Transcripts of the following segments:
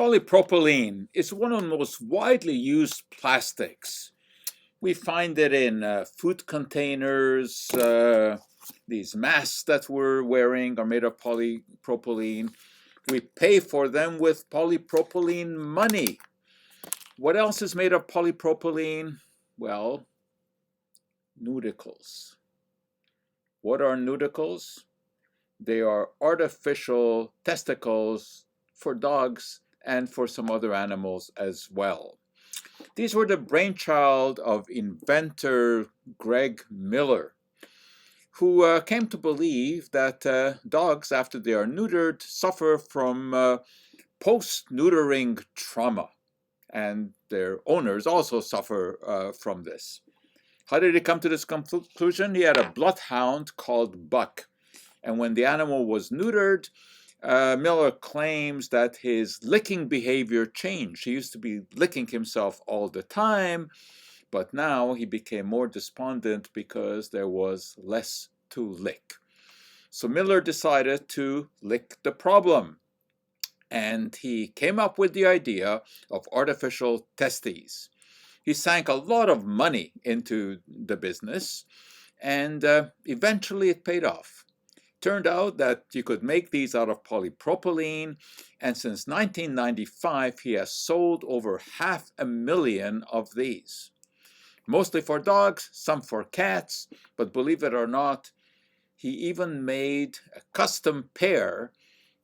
Polypropylene is one of the most widely used plastics. We find it in food containers. These masks that we're wearing are made of polypropylene. We pay for them with polypropylene money. What else is made of polypropylene? Well, Neuticles. What are Neuticles? They are artificial testicles for dogs and for some other animals as well. These were the brainchild of inventor Greg Miller, who came to believe that dogs, after they are neutered, suffer from post-neutering trauma, and their owners also suffer from this. How did he come to this conclusion? He had a bloodhound called Buck, and when the animal was neutered, Miller claims that his licking behavior changed. He used to be licking himself all the time, but now he became more despondent because there was less to lick. So Miller decided to lick the problem, and he came up with the idea of artificial testes. He sank a lot of money into the business, and eventually it paid off. Turned out that you could make these out of polypropylene, and since 1995 he has sold over 500,000 of these. Mostly for dogs, some for cats, but believe it or not, he even made a custom pair,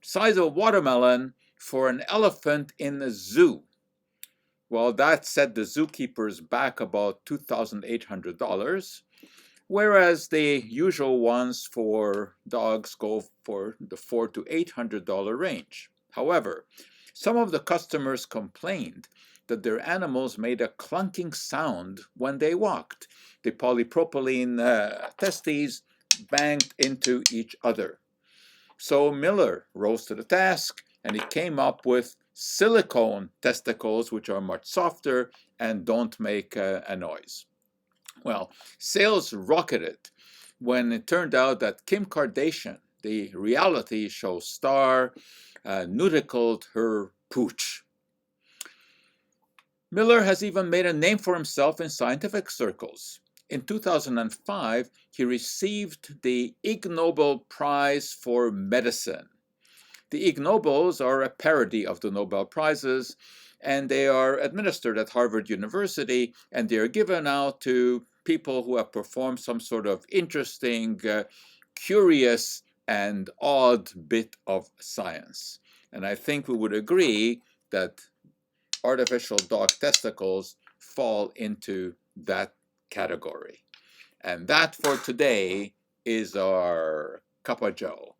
size of a watermelon, for an elephant in a zoo. Well, that set the zookeepers back about $2,800. Whereas the usual ones for dogs go for the $400 to $800 range. However, some of the customers complained that their animals made a clunking sound when they walked. The polypropylene testes banged into each other. So Miller rose to the task, and he came up with silicone testicles, which are much softer and don't make a noise. Well, sales rocketed when it turned out that Kim Kardashian, the reality show star, Neuticled her pooch. Miller has even made a name for himself in scientific circles. In 2005, he received the IgNobel Prize for Medicine. The Ig Nobels are a parody of the Nobel Prizes, and they are administered at Harvard University, and they are given out to people who have performed some sort of interesting, curious, and odd bit of science. And I think we would agree that artificial dog testicles fall into that category. And that for today is our Cup of Joe.